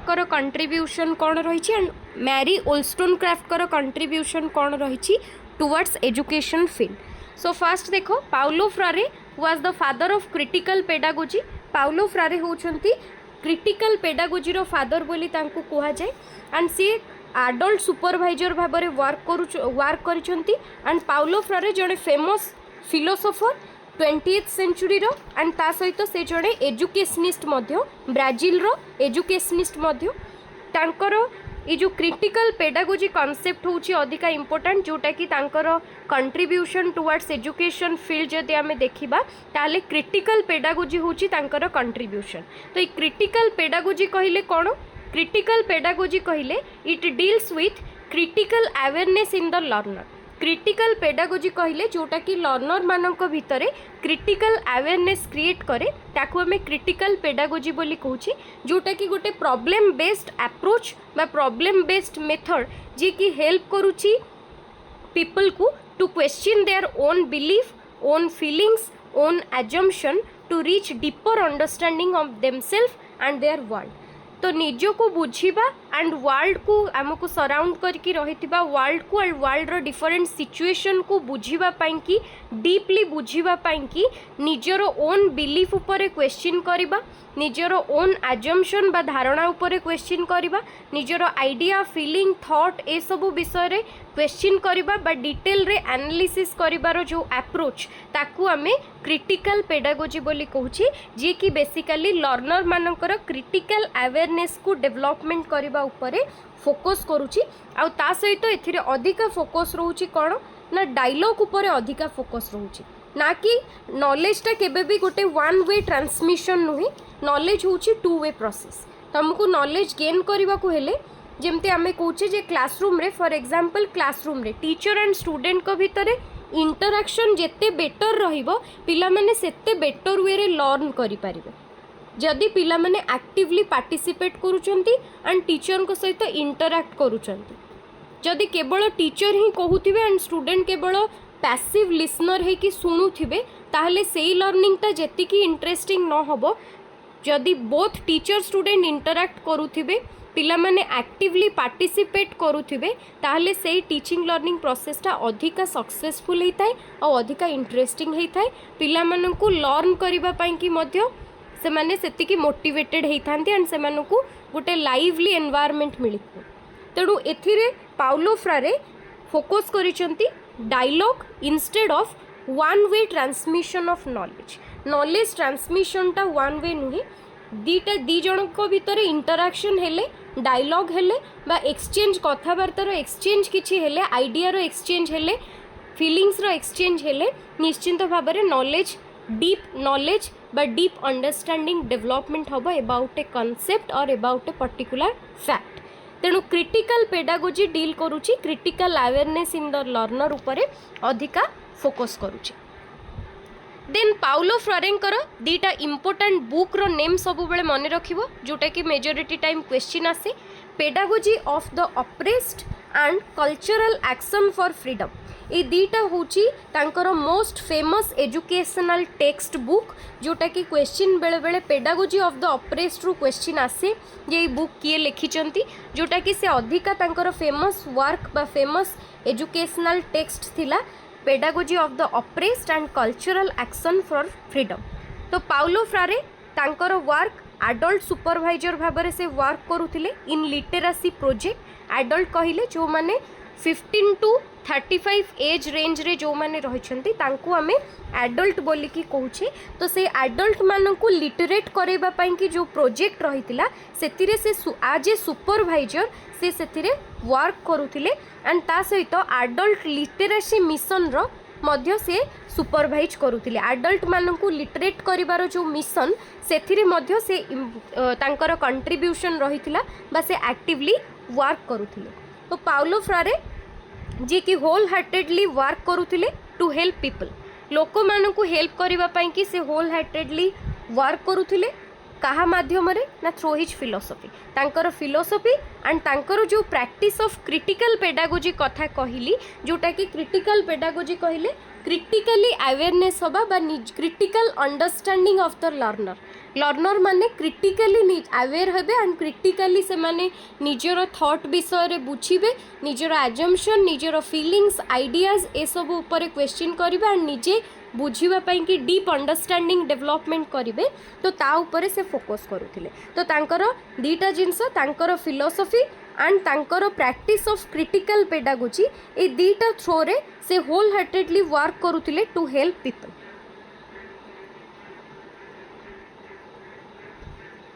कर कंट्रीब्यूशन कौन रही एंड मैरी wollstonecraft कर कंट्रीब्यूशन कौन रही towards education field. So first देखो Paulo Freire was the father of critical pedagogy. Paulo Freire होउछंती क्रिटिकल पेडागोजी रो फादर बोली तांको कुहा जाए एंड सी एडल्ट सुपरवाइजर भाव में वर्क करिसंती. एंड पाउलो फ्रारे जड़े फेमस फिलोसोफर 20th सेंचुरी रो एंड ता सहित से जड़े एजुकेशनिस्ट मध्य ब्राजिल रो एजुकेशनिस्ट मध्य. तांकर ये जो क्रिटिकल पेडागोजी कॉन्सेप्ट होची अधिका इम्पोर्टेंट जोटा कि तांकर कंट्रीब्यूशन टुवर्ड्स एजुकेशन फील्ड जदि आमे देखिबा ताले क्रिटिकल पेडागोजी होची तांकर कंट्रीब्यूशन. तो ये क्रिटिकल पेडागोजी कहिले कोन? क्रिटिकल पेडागोजी कहिले it deals with critical awareness in the learner. Critical pedagogy कहिले जोटा कि लर्नर मानक भितरे क्रिटिकल अवेयरनेस क्रिएट करे ताकू आमे क्रिटिकल पेडागोजी बोली कहूची. जोटा कि गोटे प्रॉब्लम बेस्ड अप्रोच बा प्रॉब्लम बेस्ड मेथड जी कि हेल्प करूची पीपल को to question their own belief, own feelings, own assumption to reach deeper understanding of themself and their world. तो निज को बुझीबा एंड वर्ल्ड को आमको सराउंड करके रहिथिबा वर्ल्ड को एंड वर्ल्ड रो डिफरेंट सिचुएशन को बुझीबा पाई कि डीपली बुझीबा पाई कि निजर ओन बिलीफ उपरे क्वेश्चन करिबा, निजर ओन एजम्पशन बा धारणा उपरे क्वेश्चन करिबा, निजर आइडिया फीलिंग थॉट ए सब विषय रे क्वेश्चन करिबा बा डिटेल रे एनालिसिस करिबार जो अप्रोच ताकू आमे क्रिटिकल पेडागोजी बोली कहूची. जे कि बेसिकली लर्नर मानकर क्रिटिकल अवेयरनेस को डेवलपमेंट करबा उपरे फोकस करूची. आ ता सहित एथिरे अधिका फोकस रहउची कोन ना डायलॉग उपरे अधिका फोकस रहउची, ना कि नॉलेजटा केबे भी गोटे वन वे ट्रांसमिशन नुहे. नॉलेज होची टू वे प्रोसेस. तुमको नॉलेज गेन करबा को हेले जेमते आमे कहूचे जे क्लासरूम रे फॉर एग्जांपल क्लासरूम रे टीचर एंड स्टूडेंट को भितरे इंटरैक्शन जेते बेटर रहिबो पिला माने सेते बेटर वे रे लर्न करि पारिबे. जदि पिला माने एक्टिवली पार्टिसिपेट करूचंती एंड टीचर को सहित इंटरैक्ट करूचंती. जदि केवल टीचर ही कहूथिबे एंड स्टूडेंट केवल पैसिव लिसनर है कि शुणुथिबे ताहले सेई लर्निंगटा जेति कि इंटरेस्टिंग न होबो. जदि बोथ टीचर स्टूडेंट इंटरैक्ट करूथिबे पिला माने एक्टिवली पार्टिसिपेट करूथिबे ताहले सेई टीचिंग लर्निंग प्रोसेसटा अधिका सक्सेसफुल होइताय और अधिका इंटरेस्टिंग होइताय. पिला मानकु लर्न करिबा पई कि मध्य से माने सेतिकी मोटिवेटेड होइथांती एंड से मानकु गोटे लाइवली एनवायरनमेंट मिलिथो. तेणु एथिरे पाउलो फ्रारे फोकस करिसंती dialogue instead of one way transmission of knowledge. Knowledge ट्रांसमिशनटा वन वे नुहे. दीटा दी जनक भितर इंटरैक्शन हेले डायलॉग हेले बा एक्सचेंज कथबार्तार एक्सचेंज किछि हेले आइडियार एक्सचेंज हेले फीलिंग्सर एक्सचेंज हेले निश्चिंत भाव में नॉलेज डीप नॉलेज बा डीप अंडरस्टैंडिंग डेवलपमेंट हम अबाउट ए कॉन्सेप्ट और अबाउट ए पर्टिकुलर फैक्ट. तेणु क्रिटिकल पेडागोजी डील करुची critical awareness in the learner उपरे अधिका फोकस करुची. देन पाउलो फ्रारेंकर दीटा इंपोर्टेंट बुक रो नेम सब बेले मन रखिबो जोटा कि मेजॉरिटी टाइम क्वेश्चन आसे. Pedagogy of the oppressed and cultural action for freedom. ये दीटा होची तांकर most famous educational text book जोटा कि क्वेश्चन बेले बेले पेडागोजी ऑफ द ऑप्रेस्ड रू क्वेश्चन आसे ये बुक किए लिखिचंती जोटा कि से अधिका तांकर फेमस वर्क बा फेमस एजुकेशनल टेक्स्ट थिला pedagogy of the oppressed and cultural action for freedom. तो पाउलो फ्रारे तांकर वर्क एडल्ट सुपरवाइजर भाव से वर्क करुथिले इन लिटरेसी प्रोजेक्ट. एडल्ट कहिले जो माने 15 to 35 एज रेंज रे जो माने रहिछंती तांको आमे एडल्ट बोली की कहूछे. तो से एडल्ट मानन को लिटरेट करेबा पई कि जो प्रोजेक्ट रहितिला सेतिरे से आज ए सुपरवाइजर से सेतिरे वर्क करुथिले एंड ता सहित एडल्ट लिटरेसी मिशन रो मध्य से सुपरवाइज करुथिले. एडल्ट मानन को लिटरेट करिवार जो मिशन सेतिरे मध्य से तांकर कंट्रीब्यूशन रहितिला बा से एक्टिवली वर्क करुथिले. तो पाउलो फ्रारे जी कि होल हार्टेडली वर्क करुथिले टू हेल्प पीपल. लोक मानकु हेल्प करिबा पई कि से होल हार्टेडली वर्क करुथिले कहा माध्यम रे ना थ्रू हिज फिलोसफी. तांकर फिलोसफी एंड तांकर जो प्रैक्टिस ऑफ क्रिटिकल पेडागोजी कथा कहिली जोटा कि क्रिटिकल पेडागोजी कहिले क्रिटिकली अवेयरनेस होबा बा critical understanding of the learner. Learner माने क्रिटिकली अवेयर हेबे एंड क्रिटिकली से माने निजर थॉट विषय बुझे निजर एजम्पशन निजर फीलिंग्स आइडियाज ए सब ऊपर क्वेश्चन करेंगे एंड निजे बुझापी कि डीप अंडरस्टैंडिंग डेवलपमेंट करेंगे तो ता ऊपर से फोकस करुले तो तांकर दीटा जिनस तांकर फिलोसफी एंड तांकर प्रैक्टिस ऑफ क्रिटिकल पेडागोजी ए दीटा थ्रो रे से होल हार्टेडली वर्क करुले टू हेल्प पीपल।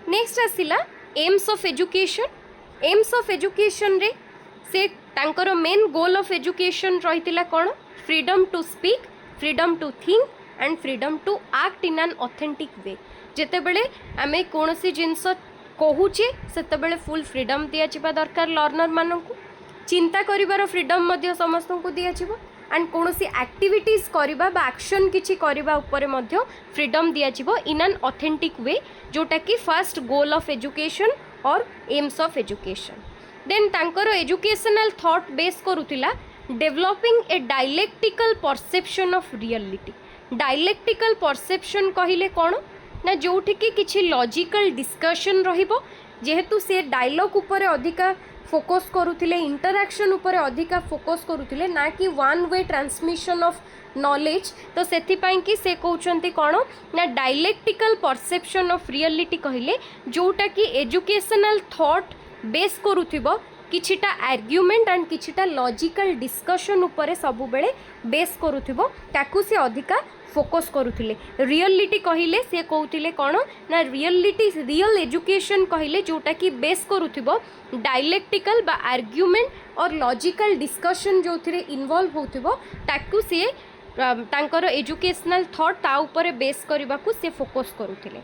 नेक्स्ट आसिला aims of education. Aims of education रे से तांकर मेन गोल ऑफ एजुकेशन रही कौन freedom to speak freedom to think and freedom to act in an authentic way. जेते बेले आमे कोनोसी जिनस कहूचे सेते बेले फुल फ्रीडम दिया जिबा दरकार लर्नर माननकु चिंता करिवार फ्रीडम मध्य समस्त को दिया जिवो एंड कोनोसी एक्टिविटीज करिबा बा एक्शन किछि करिबा ऊपर मध्य फ्रीडम दिया जिवो इन एन ऑथेंटिक वे जोटा कि फर्स्ट गोल ऑफ एजुकेशन और एम्स ऑफ एजुकेशन। देन तांकर एजुकेशनल थॉट बेस करूतिला developing a dialectical perception of reality. Dialectical perception कहिले कौन ना जोठिकी किछि लॉजिकल डिस्कशन रहिबो जेहेतु से डायलॉग ऊपर अधिका फोकस करुथिले इंटरैक्शन ऊपर अधिका फोकस करुथिले ना कि one way transmission of knowledge तो सेथिपाई कि से कहउचंती कौन ना डायलेक्टिकल परसेप्शन ऑफ रियलिटी कहिले जोटा कि एजुकेशनल थॉट बेस करुथिबो किछिटा आर्ग्युमेंट एंड किछिटा लॉजिकल डिस्कशन ऊपर सबु बेले बेस करुथिबो ताकू से अधिका फोकस करुथिले। रियलिटी कहिले से कहउथिले कौन ना रियलिटी रियल एजुकेशन कहिले जोटा कि बेस करुथिबो डायलेक्टिकल बा आर्ग्युमेंट और लॉजिकल डिस्कशन जो थिरे इन्वॉल्व होथिबो ताकू से तांकर एजुकेशनल थॉट ता ऊपर बेस करबा को से फोकस करुथिले।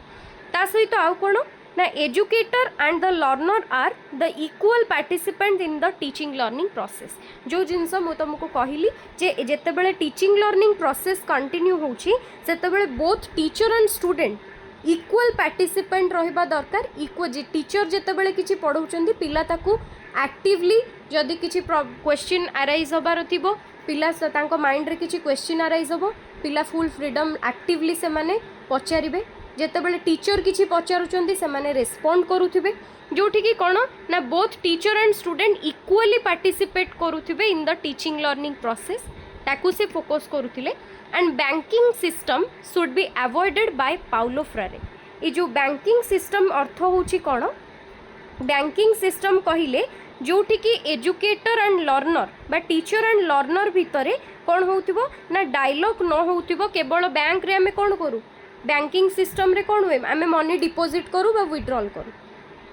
ता सहित आउ कोन ना educator and the learner are the equal participant in the teaching learning process. जो जिनस मु तुमको कहली जे जेते बेले टीचिंग लर्निंग प्रोसेस कंटिन्यू होची सेते बेले both teacher and student equal participant रहिबा दरकार। इक्वल जे टीचर जेते बेले किछि पढौचंदी पिला ताकू एक्टिवली जदि किछि क्वेश्चन अराइज होबार थिबो पिला तांको माइंड रे किछि क्वेश्चन अराइज होबो पिला फुल फ्रीडम एक्टिवली से माने पचारिबे जेतेबेले टीचर किछि पचारुचंदी से माने रेस्पोंड करूथिबे जोठी कि कोन ना both teacher and student equally participate करूथिबे in the teaching learning process ताकू से फोकस करूथिले। And banking system should be avoided by Paulo Freire. ये जो बैंकिंग सिस्टम अर्थ होची कोन बैंकिंग सिस्टम कहिले जोठी कि एजुकेटर एंड लर्नर बा टीचर एंड लर्नर भितरे कोन होउथिबो ना डायलॉग न होउथिबो केवल बैंक रे हमें कोन करू बैंकिंग सिस्टम रे कौन हुए आम मनी डिपोजिट करूँ बा विड्रॉल करूँ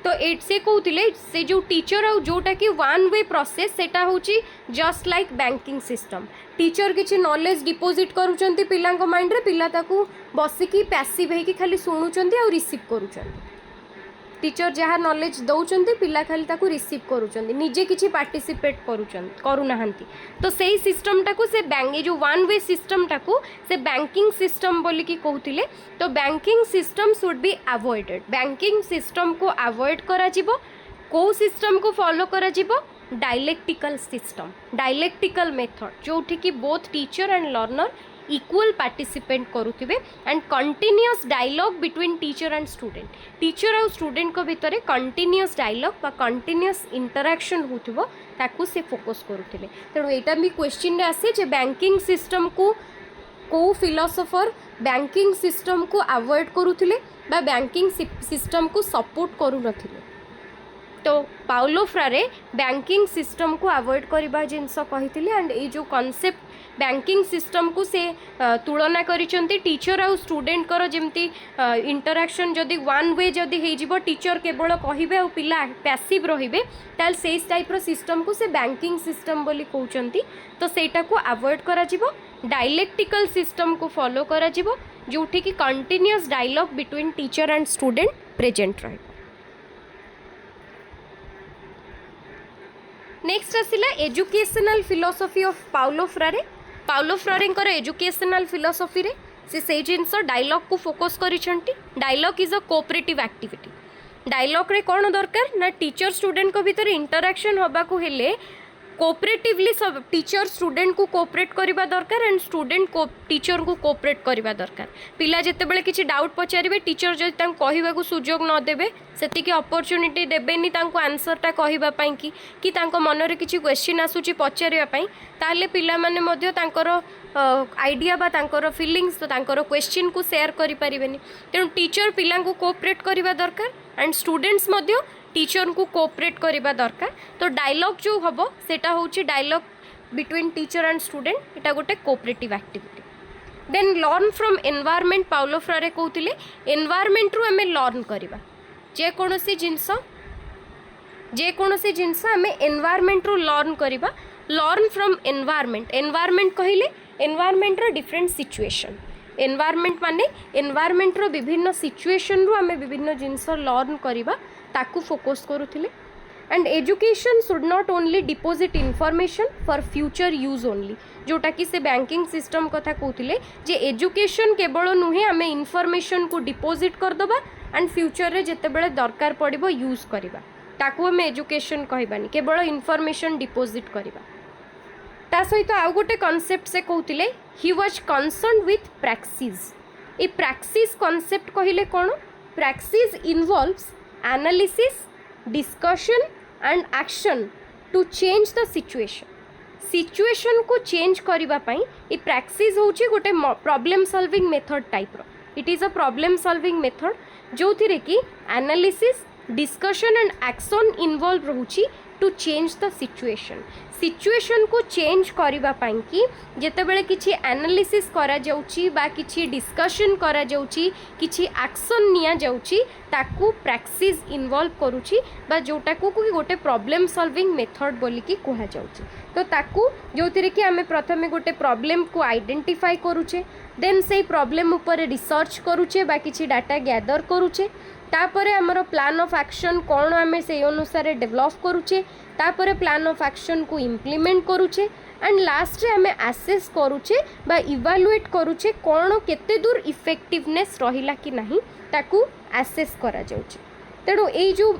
तो एट से कहते से जो टीचर आ जोटा कि वन वे प्रोसेस सेटा होची just like banking system. Teacher किसी नॉलेज डिपोजिट करूचंती पिला माइंड रे पिला ताकू बसिकी पैसिव है कि खाली शुणुचंती और रिसीव करूचंती। टीचर जहाँ नॉलेज दौरान पिला खाली ताकू रिसीव करूचंती निजे किसी पार्टिसिपेट करूनाहांती तो सही सिस्टम टाकू से बैंक जो वन वे सिस्टम टाकू से बैंकिंग सिस्टम बोली कि कहते तो banking system should be avoided. Banking system को अवॉइड करा जिवो को सिस्टम को फॉलो करा जिवो डायलेक्टिकल सिस्टम डायलेक्टिकल मेथड जोठी कि both teacher and learner equal participate करुथिबे and continuous dialogue between teacher and student. Teacher और स्टूडेंट को भितर कंटिन्यूअस डायलॉग बा कंटिन्यूअस इंटरैक्शन होथिबो ताकू से फोकस करुथिले। तेणु एटा भी क्वेश्चन रे आसे जे बैंकिंग सिस्टम को फिलोसोफर बैंकिंग सिस्टम को अवॉइड करुथिले बा बैंकिंग सिस्टम को सपोर्ट करू नथिले। तो पाउलो फ्रारे बैंकिंग सिस्टम को अवॉइड करबा जिनस कहिथिले एंड ए जो कॉन्सेप्ट बैंकिंग सिस्टम को से तुलना करिसंती टीचर और स्टूडेंट कर जेमती इंटरैक्शन जदि वन वे जदि हे जिवो टीचर केवल कहिबे और पिला पैसिव रहिबे ताल सेस टाइप रो सिस्टम को से बैंकिंग सिस्टम बोली कहउचंती। तो सेटा को अवॉइड करा जिवो डायलेक्टिकल सिस्टम को फॉलो करा जिवो जोठी कि continuous dialogue between teacher and student present रहे। नेक्स्ट आसिला educational philosophy of Paulo Freire. Paulo फ्रारेंकर एजुकेशनल फिलोसफी रे से जिनस डायलॉग को फोकस करिसंती। Dialogue is a cooperative activity. Dialogue रे कौन दरकार ना टीचर स्टूडेंट को भीतर इंटरैक्शन होबा को हेले कोऑपरेटिवली सब टीचर स्टूडेंट को कोऑपरेट करबा दरकार एंड स्टूडेंट को टीचर को कोऑपरेट करबा दरकार पिला जेतेबेले किछि डाउट पचारिबे टीचर जदि तांको कहिबाकू सुजोग न देबे सेतिके अपॉर्चुनिटी देबेनी तांको आंसरटा कहिबा पई कि तांको मनरे किछि क्वेश्चन आसुची पचारिबा पई ताहले पिला माने मध्य तांकर आइडिया बा तांकर फीलिंग्स तो तांकर क्वेश्चन को शेयर करि परिबेनी तेणु टीचर पिला को कोऑपरेट करबा दरकार एंड स्टूडेंट्स मध्य टीचर को कोऑपरेट करबा दरकार तो डायलॉग जो हबो सेटा होची dialogue between teacher and student एटा गोटे cooperative activity then learn from environment Paulo Freire कहउतिले एनवायरनमेंट रु हमें लर्न करबा जे कोनोसी जिंस हमें एनवायरनमेंट रु लर्न करबा लर्न फ्रॉम एनवायरनमेंट एनवायरनमेंट कहिले एनवायरनमेंट रो डिफरेंट सिचुएशन एनवायरनमेंट माने एनवायरनमेंट रो विभिन्न सिचुएशन रु हमें विभिन्न जिंस लर्न करबा ताकू फोकस करूथिले and education should not only deposit information for future use only जोटा कि से बैंकिंग सिस्टम कथा कहते जे एजुकेशन केवल नुहे आम इनफॉरमेशन को डिपोजिट करदबा एंड फ्यूचर रे जेतेबेले दरकार पड़िबो यूज करबा ताकू आम एजुकेशन कहबानी केवल इनफॉरमेशन डिपोजिट करबा ता सहित आउ गोटे कॉन्सेप्ट से कहते he was concern with praxis ए प्रैक्सिस कॉन्सेप्ट कहले कौन praxis involves analysis discussion and action to change the situation को चेंज करबा पई ए प्रैक्टिस होची गोटे प्रॉब्लम सॉल्विंग मेथड टाइप रो it is a problem solving method जो थिरे कि analysis discussion and action involve रहूची टू चेंज द सिचुएशन को चेंज करबा पई कि जेतेबेले किछि एनालिसिस करा जाउची बा किछि डिस्कशन करा जाउची किछि एक्शन निया जाउची ताकू प्रैक्टिस इन्वॉल्व करूची बा जोटा को गोटे प्रॉब्लम सॉल्विंग मेथड बोली कि कहा जाउची तो ताकू जोथिरे कि आमे प्रथमे गोटे प्रॉब्लम को आइडेंटिफाई करूचे देन से प्रॉब्लम ऊपर रिसर्च करूचे बा किछि डाटा गैदर करूचे तापरे हमरो प्लान ऑफ एक्शन कौन आमे से अनुसार डेवलप करूचे तापरे प्लान ऑफ एक्शन को इम्प्लीमेंट करूचे एंड लास्ट रे आमे एसेस करूचे बा इवैल्यूएट करूचे कौन केते दूर इफेक्टिवनेस रहिला कि नहीं ताकू एसेस करा जाउचे तेणु ये जो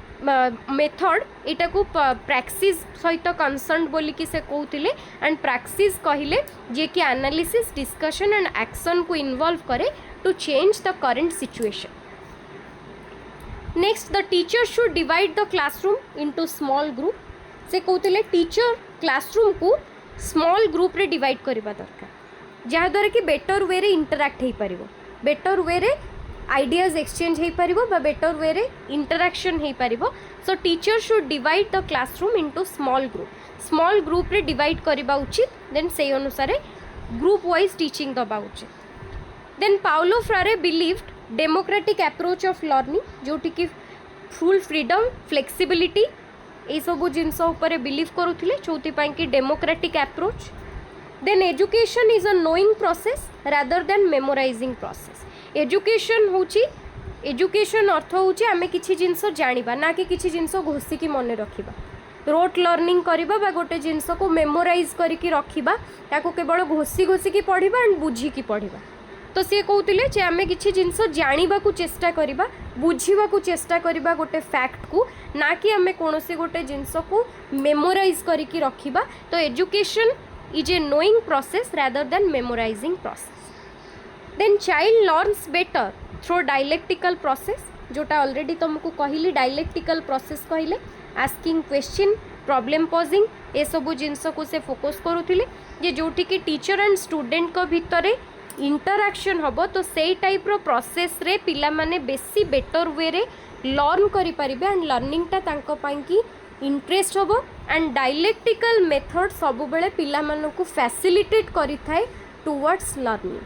मेथड एटा को प्रैक्टिस सहित कंसर्न बोली कि से कहते एंड प्रैक्टिस कहले जे कि एनालिसिस डिस्कशन एंड एक्शन को इन्वॉल्व करे to change the current situation next the teacher should divide the classroom into small group से कहते टीचर क्लासरूम को स्मॉल ग्रुप रे डिवाइड करबा दरकार जहाँद्वारा कि बेटर वे रे इंटरैक्ट हो पारिबो बेटर वे रे आइडियाज एक्सचेंज हो पारिबो बा बेटर वे रे इंटरैक्शन हो पारिबो so teacher should divide the classroom into small group रे डिवाइड करबा उचित देन से अनुसार ग्रुप वाइज टीचिंग दबा उचित then Paulo Freire believed democratic approach of learning जोटी कि फुल फ्रीडम फ्लेक्सिबिलिटी ये सब जिनस उपर बिलीव करुले जो कि democratic approach then education is a knowing process rather than memorising process education अर्थ होची आमे किछि जिनस जानिबा ना कि किछि जिनस घोषिकी मन रखिबा रोट लर्निंग करिबा बा गोटे जिनस को मेमोराइज करिकी रखिबा ताको केवल घोषिकी पढ़िबा एंड बुझिकी पढ़िबा तो सी कहते जे आमे किछि जिनस जानिबा को चेष्टा करिबा बुझिबा को चेष्टा करिबा गोटे फैक्ट को ना कि आमे कोनोसी गोटे जिनस को मेमोराइज करिकी रखिबा तो education is a knowing process rather than memorising process then child learns better through dialectical process जोटा ऑलरेडी तुमको कहली डायलेक्टिकल प्रोसेस कहले आस्किंग क्वेश्चन प्रॉब्लम पॉजिंग ए सब जिनस को से फोकस करुथिले जे जोठी कि टीचर एंड स्टूडेंट को भितरे इंटरैक्शन हम तो से टाइप रो प्रोसेस रे पिला माने बेसी बेटर वे रे लर्न करि परिबे एंड लर्निंगटा तांको पई कि इंटरेस्ट हम एंड डायलेक्टिकल मेथड सब बेले पिला मानन को फैसिलिटेट करि थाए टुवर्ड्स लर्निंग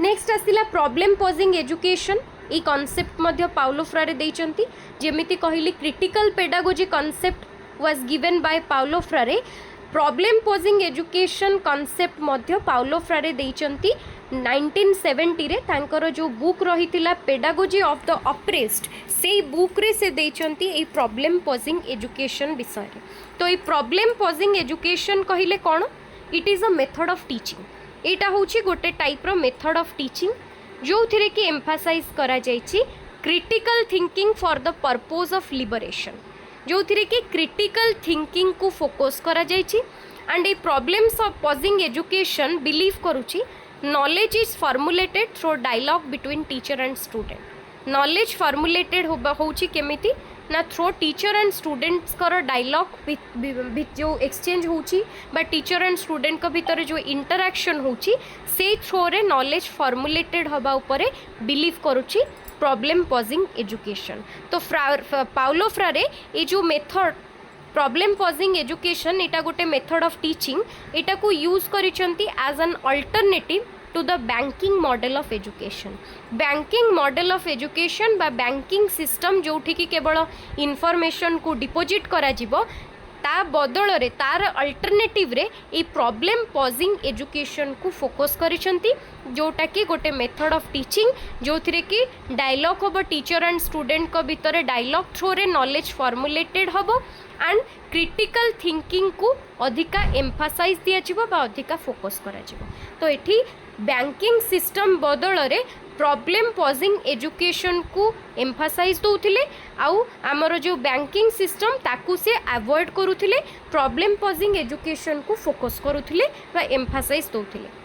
नेक्स्ट आसिला प्रॉब्लम पॉजिंग एजुकेशन ई कॉन्सेप्ट मध्य पाउलो फ्रारे देइचंती जेमिति कहली critical pedagogy concept was given by Paulo Freire problem posing education concept मध्य पाउलो फ्रारे देइचंती 1970 रे तांकर जो बुक रहितिला पेडागोजी ऑफ द ऑप्रेस्ड से बुक रे से देइचंती ए प्रॉब्लम पॉजिंग एजुकेशन विषय रे तो ए प्रॉब्लम पॉजिंग एजुकेशन कहिले कोन it is a method of teaching एटा होची गोटे टाइप रो मेथड ऑफ टीचिंग जो थिरे कि एम्फासाइज करा जायछि critical thinking for the purpose of liberation जो थी कि क्रिटिकल थिंकिंग को फोकस करा जाइछि एंड ए problems of posing education believe करुछि knowledge is formulated through dialogue between teacher and student knowledge formulated होउछि केमिति ना थ्रो टीचर एंड स्टूडेंट्स कर डायलॉग जो एक्सचेंज होउछि बा टीचर एंड स्टूडेंट को भीतर जो इंटरैक्शन होउछि से थ्रो रे नॉलेज फॉर्मुलेटेड हबा उपरे बिलीव करुछि प्रॉब्लम पॉजिंग एजुकेशन। तो पाउलो फ्रारे ये जो मेथड प्रॉब्लम पॉजिंग एजुकेशन एटा गोटे मेथड ऑफ टीचिंग एटा को यूज करिसंती as an alternative to the banking model of education. Banking model of education बा बैंकिंग सिस्टम जोठी की केवल इनफॉरमेशन को डिपोजिट करा जिवो ता बदल रे तार अल्टरनेटिव रे ए प्रॉब्लम पॉजिंग एजुकेशन को फोकस करिसंती जोटा कि गोटे मेथड ऑफ टीचिंग जो थिरे कि डायलॉग होबो टीचर एंड स्टूडेंट को भीतर डायलॉग थ्रू रे नॉलेज फॉर्मुलेटेड होबो एंड क्रिटिकल थिंकिंग को अधिका एम्फासाइज दिया जिवो बा अधिका फोकस करा जिवो। तो एठी बैंकिंग सिस्टम बदल रे प्रॉब्लम पॉजिंग एजुकेशन को एम्फासाइज दौथिले आउ आमर जो बैंकिंग सिस्टम ताकू से अवॉइड करुथिले प्रॉब्लम पॉजिंग एजुकेशन को फोकस करुथिले बा एम्फासाइज दौथिले।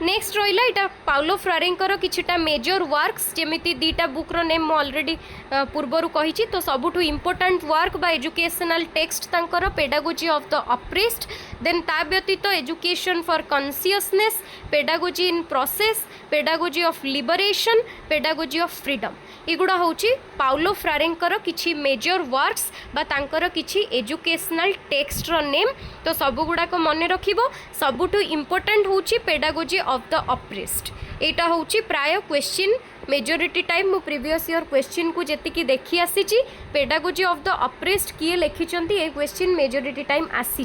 नेक्स्ट रहा यहाँ पाउलो फ्रारेंकर किछिटा मेजर वर्क्स जेमिति दीटा बुक्र नेम ऑलरेडी पूर्वर कही तो सबुठु इम्पोर्टाट वर्क बा एजुकेशनल टेक्स्ट तांकर pedagogy of the oppressed then ता व्यतीत education for consciousness pedagogy in process pedagogy of liberation pedagogy of freedom एगुड़ा हूँ पाउलो फ्रारेंकर किछि मेजर वर्क्स बा तांकर किछि एजुकेशनल टेक्स्टर नेम। तो सबुगुड़ाक मन रखिबो सबुठु इम्पोर्टाट हूँ पेडागोजी ऑफ द अप्रेस्ड एटा हूँ प्राय क्वेश्चन मेजोरिटी टाइम मु प्रीवियस ईयर क्वेश्चन को जेतिकी देखी आसी पेडागोजी ऑफ द अप्रेस्ड किए लिखिंट ये क्वेश्चन मेजोरिटी टाइम आसी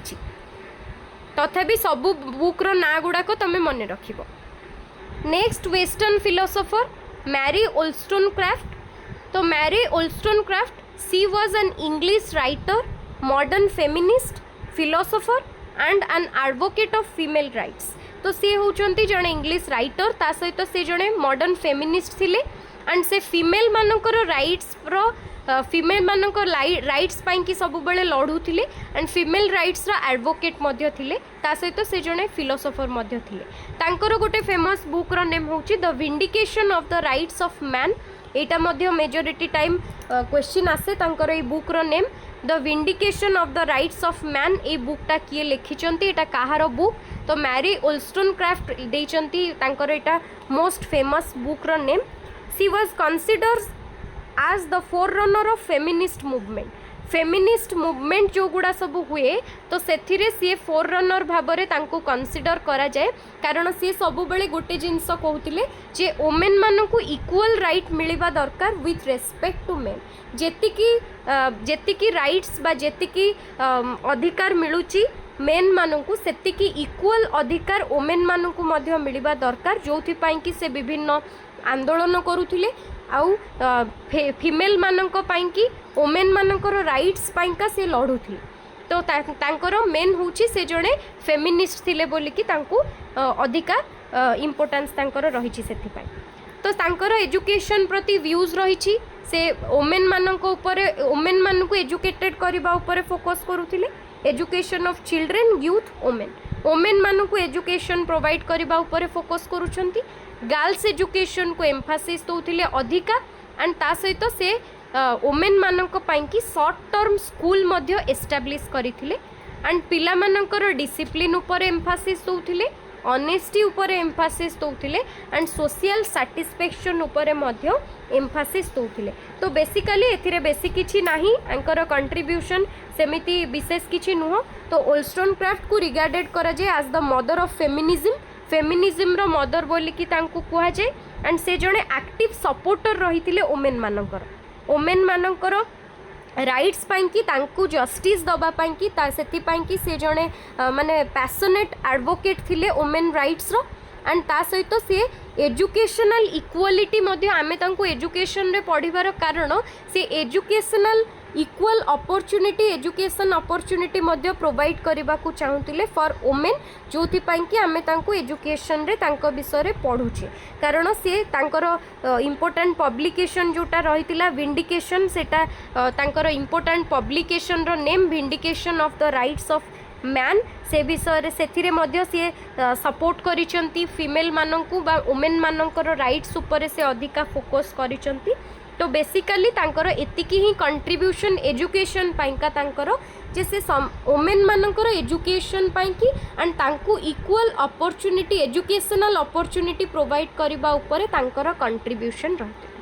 तथापि सबू बुक्र ना गुड़ाक तुम मन रखिबो। Next western philosopher Mary wollstonecraft। तो Mary wollstonecraft she was an English writer modern feminist philosopher and an advocate of female rights. तो सी होउचंती जड़े इंग्लिश राइटर ता सहित से जड़े मॉडर्न फेमिनिस्ट थिले एंड से फीमेल मानकर राइट्स रो फीमेल मानक राइट्स पाई कि सब बेले लड़ुले एंड फीमेल राइट्स रा एडवोकेट मध्य थिले ता सहित से जड़े फिलोसोफर मध्य थिले। तांकर गोटे फेमस बुक्र नेम होउची the vindication of the rights of man एटा मध्य मेजोरिटी टाइम क्वेश्चन आसे तांकर ए बुक्र name the vindication of the rights of man ए बुकटा किए लिखिचंती एटा काहार बुक तो मैरी wollstonecraft देइचंती तांकर एटा मोस्ट फेमस बुक्र name. She was considered as the forerunner of feminist movement जो गुड़ा सब हुए तो सेथिरे सी फोररनर भाबरे तांको कंसीडर करा जाए कारण सी सब बेले गोटे जिनस कहउतिले जे वोमेन मानकु इक्वल राइट मिलिबा दरकार विथ रेस्पेक्ट टू मेन जेतिकी राइट्स बा जेतिकी अधिकार मिलुची मेन मानकु सेतिकी इक्वल अधिकार वोमेन मानकु मध्य मिलिबा दरकार जोथि पाई कि से विभिन्न आंदोलन करुथिले आउ फीमेल मानक पाई कि वोमेन मानकर राइट्स पाइका से लड़ुथिले। तो तांकर मेन होची से जड़े फेमिनिस्ट थिले बोली कि तांको अधिका इम्पोर्टेंस तांकर रहिछि सेथिपाई। तो तांकर एजुकेशन प्रति व्यूज रहिछि से वोमेन मानक ऊपर वोमेन मानकु एजुकेटेड करबा ऊपर फोकस करुथिले education of children youth women मानकु एजुकेशन प्रोवाइड करबा ऊपर फोकस करूछंती गर्ल्स एजुकेशन को एम्फासिस दौथिले अधिका एंड ता सहित से वोमेन मानक पाई कि शॉर्ट टर्म स्कूल मध्य एस्टाब्लिश करथिले एंड पिला मानकर डिसिप्लिन ऊपर एम्फासिस दौथिले ऑनेस्टी ऊपर एम्फासिस दौथिले एंड सोशल सैटिस्फैक्शन ऊपर मध्य एम्फासिस दौथिले। तो बेसिकली एथिरे बेसी किछि नाही एंकर कंट्रीब्यूशन सेमिति विशेष किछि नुह। तो wollstonecraft को रिगार्डेड करा जाय as the mother of feminism रो मदर बोली कि तांको कुहा जाय एंड से जणे एक्टिव सपोर्टर रहिथिले वोमेन मानकर राइट्स पाई कि तांको जस्टिस दबा पाई कि ता सेति पाई कि से जणे माने पैशनेट एडवोकेट थिले वोमेन राइट्स रो एंड ता सहित से एजुकेशनल इक्वालिटी मध्य आमे तांको एजुकेशन रे पढ़िबार कारण से educational equal opportunity education opportunity मध्य प्रोवाइड करने को चाहूले फॉर वुमेन जो कि आमे तांको एजुकेशन रे तांको विषय रे पढ़ुचे कारण से तांकर इम्पोर्टेंट पब्लिकेशन जोटा रही विंडिकेशन सेटा तांकर इम्पोर्टेंट पब्लिकेशन रो name vindication of the rights of man से विषय से मध्य सी सपोर्ट करिसेंती फीमेल माननकु बा वुमेन मानकर राइट्स ऊपर से अधिका फोकस करिसेंती तो बेसिकली तांकर एतिकी ही कंट्रीब्यूशन एजुकेशन पाइका तांकर जे से वुमेन मानकर एजुकेशन पाइकी एंड तांकु equal opportunity educational opportunity provide करबा ऊपर तांकर कंट्रीब्यूशन रहते।